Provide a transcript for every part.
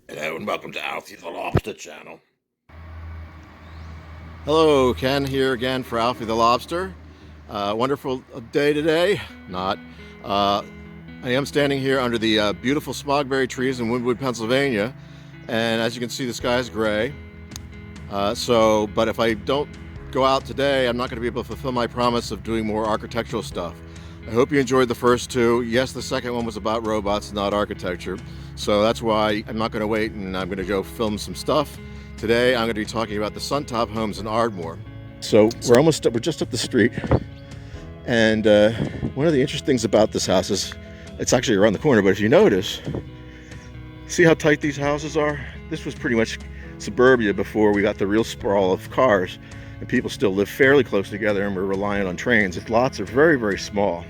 Hello and welcome to Alfie the Lobster channel. Hello, Ken here again for Alfie the Lobster. Wonderful day today. Not. I am standing here under the beautiful smogberry trees in Wynwood, Pennsylvania, and as you can see, the sky is gray. But if I don't go out today, I'm not going to be able to fulfill my promise of doing more architectural stuff. I hope you enjoyed the first two. Yes, the second one was about robots, not architecture. So that's why I'm not going to wait, and I'm going to go film some stuff. Today I'm going to be talking about the Suntop homes in Ardmore. So we're just up the street, and one of the interesting things about this house is it's actually around the corner. But if you notice, see how tight these houses are? This was pretty much suburbia before we got the real sprawl of cars, and people still live fairly close together, and we're reliant on trains. The lots are very, very small,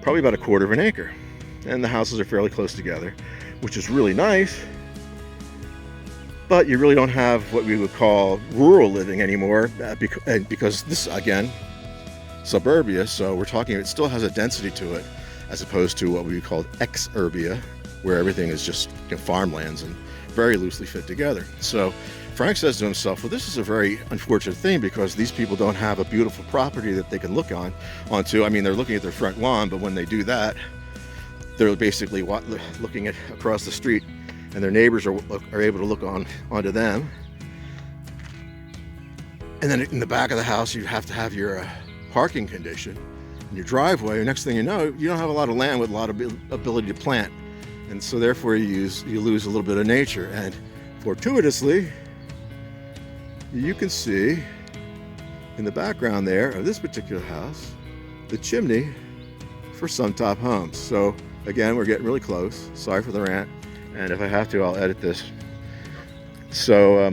probably about 1/4 of an acre, and the houses are fairly close together, which is really nice. But you really don't have what we would call rural living anymore, because this, again, suburbia, so we're talking, it still has a density to it, as opposed to what we would call exurbia, where everything is just farmlands and very loosely fit together. So Frank says to himself, well, this is a very unfortunate thing, because these people don't have a beautiful property that they can look onto. I mean, they're looking at their front lawn, but when they do that, they're basically looking at across the street, and their neighbors are able to look onto them. And then in the back of the house, you have to have your parking condition in your driveway. And next thing you know, you don't have a lot of land with a lot of ability to plant, and so therefore you lose a little bit of nature. And fortuitously, you can see in the background there of this particular house the chimney for Suntop Homes. So again, we're getting really close. Sorry for the rant, and if I have to, I'll edit this. So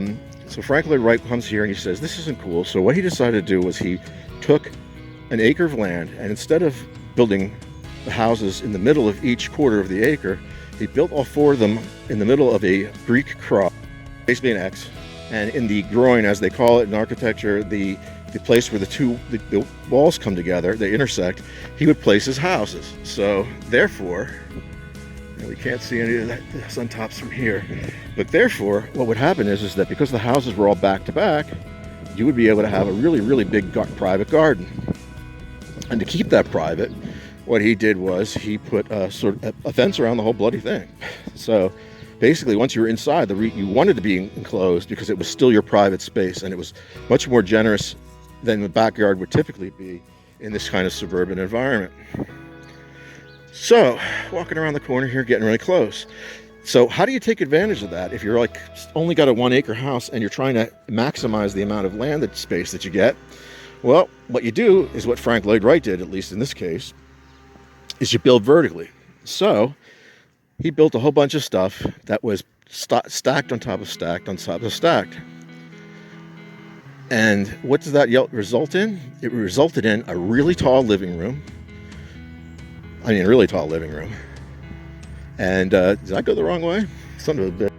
Frank LLoyd Wright comes here and he says this isn't cool. So what he decided to do was he took an acre of land, and instead of building the houses in the middle of each 1/4 of the acre, he built all 4 of them in the middle of a Greek cross, basically an X, and in the groin, as they call it in architecture, the place where the walls come together, they intersect, he would place his houses. So therefore, we can't see any of the Suntops from here, but therefore what would happen is that because the houses were all back to back, you would be able to have a really, really big private garden. And to keep that private, what he did was he put a fence around the whole bloody thing. So basically, once you were inside, you wanted to be enclosed because it was still your private space, and it was much more generous than the backyard would typically be in this kind of suburban environment. So, walking around the corner here, getting really close. So how do you take advantage of that if you're only got a 1-acre house and you're trying to maximize the amount of land space that you get? Well, what you do is what Frank LLoyd Wright did, at least in this case, is you build vertically. So he built a whole bunch of stuff that was stacked on top of stacked on top of stacked. And what does that result in? It resulted in a really tall living room. I mean, a really tall living room. And did I go the wrong way? Son of a bitch.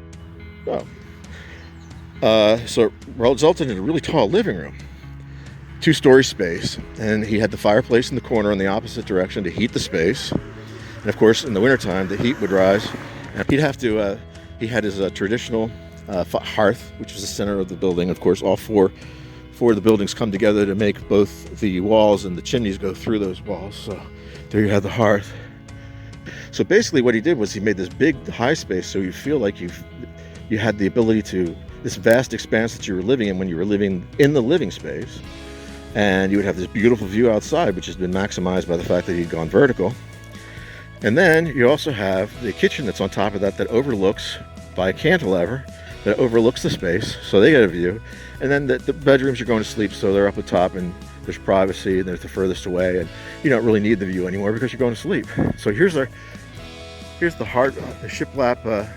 Oh. So it resulted in a really tall living room, 2-story space, and he had the fireplace in the corner in the opposite direction to heat the space. And of course, in the wintertime, the heat would rise, and he'd have to, he had his traditional hearth, which was the center of the building. Of course, all four of the buildings come together to make both the walls and the chimneys go through those walls. So there you have the hearth. So basically what he did was he made this big high space, so you feel like you had the ability to, this vast expanse that you were living in when you were living in the living space. And you would have this beautiful view outside, which has been maximized by the fact that he'd gone vertical. And then you also have the kitchen that's on top of that overlooks, by a cantilever, that overlooks the space, so they get a view. And then the bedrooms are going to sleep, so they're up at top, and there's privacy, and they're the furthest away, and you don't really need the view anymore because you're going to sleep. So here's the shiplap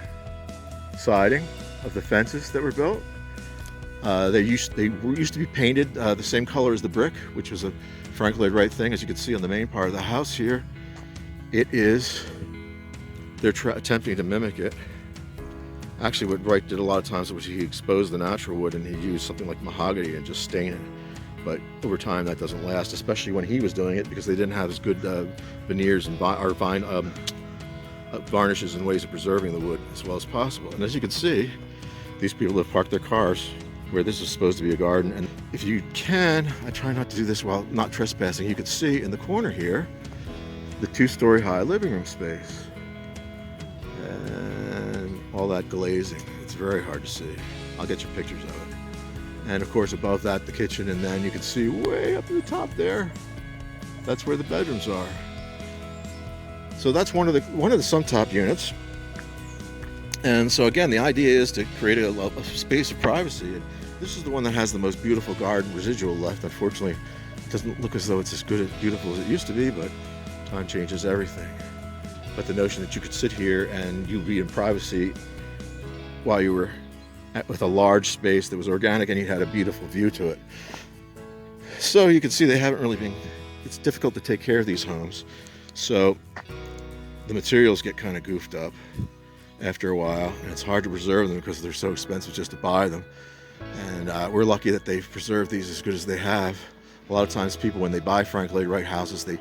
siding of the fences that were built. They used to be painted the same color as the brick, which was a Frank LLoyd Wright thing. As you can see on the main part of the house here, they're attempting to mimic it. Actually, what Wright did a lot of times was he exposed the natural wood and he used something like mahogany and just stain it. But over time, that doesn't last, especially when he was doing it, because they didn't have as good veneers and varnishes and ways of preserving the wood as well as possible. And as you can see, these people have parked their cars where this is supposed to be a garden. And if you can, I try not to do this while not trespassing, you can see in the corner here the 2-story high living room space and all that glazing. It's very hard to see. I'll get you pictures of it. And of course above that the kitchen, and then you can see way up at the top there, that's where the bedrooms are. So that's one of the Suntop units. And so again, the idea is to create a space of privacy. And this is the one that has the most beautiful garden residual left. Unfortunately, it doesn't look as though it's as beautiful as it used to be, but time changes everything. But the notion that you could sit here and you'd be in privacy while you were with a large space that was organic and you had a beautiful view to it. So you can see they haven't really been, it's difficult to take care of these homes. So the materials get kind of goofed up after a while, and it's hard to preserve them because they're so expensive just to buy them. And we're lucky that they've preserved these as good as they have. A lot of times people, when they buy Frank LLoyd Wright houses, they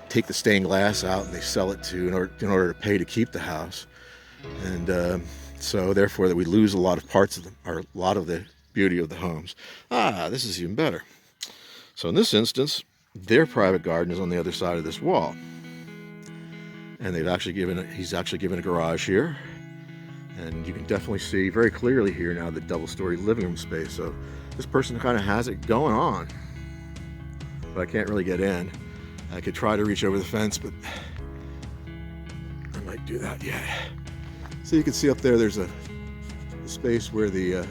take the stained glass out and they sell it in order to pay to keep the house. And so therefore that we lose a lot of parts of them, or a lot of the beauty of the homes. This is even better. So in this instance, their private garden is on the other side of this wall. And he's actually given a garage here. And you can definitely see very clearly here now the double-story living room space. So this person kind of has it going on. But I can't really get in. I could try to reach over the fence, but I might do that yet. So you can see up there, there's a space where the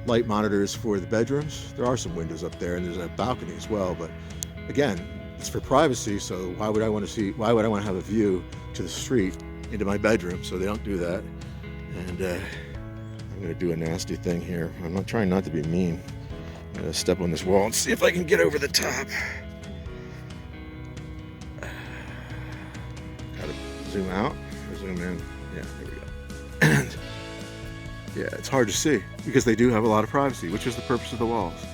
light monitor is for the bedrooms. There are some windows up there, and there's a balcony as well. But again, it's for privacy, so why would I want to have a view to the street into my bedroom? So they don't do that. And I'm going to do a nasty thing here. I'm not trying not to be mean. I'm going to step on this wall and see if I can get over the top. Gotta zoom out or zoom in. Yeah, there we go. And yeah, it's hard to see because they do have a lot of privacy, which is the purpose of the walls.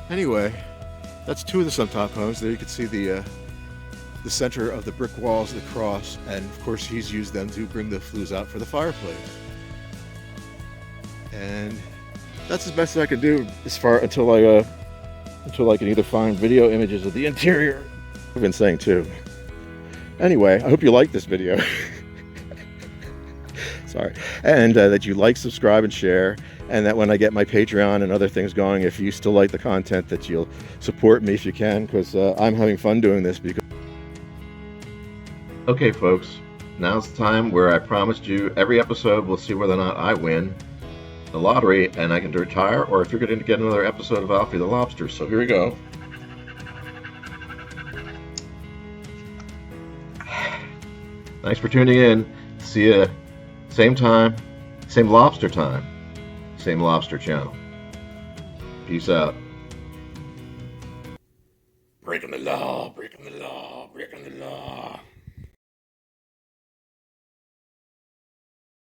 Anyway, that's two of the Suntop homes. There you can see the center of the brick walls, the cross, and of course he's used them to bring the flues out for the fireplace. And that's as best as I can do until I can either find video images of the interior. I've been saying too. Anyway, I hope you like this video. Sorry. And that you like, subscribe, and share. And that when I get my Patreon and other things going, if you still like the content, that you'll support me if you can, because I'm having fun doing this. Okay, folks, now's the time where I promised you every episode we'll see whether or not I win the lottery and I can retire, or if you're going to get another episode of Alfie the Lobster. So here we go. Thanks for tuning in. See you same time, same lobster time, same lobster channel. Peace out. Breaking the law, breaking the law, breaking the law.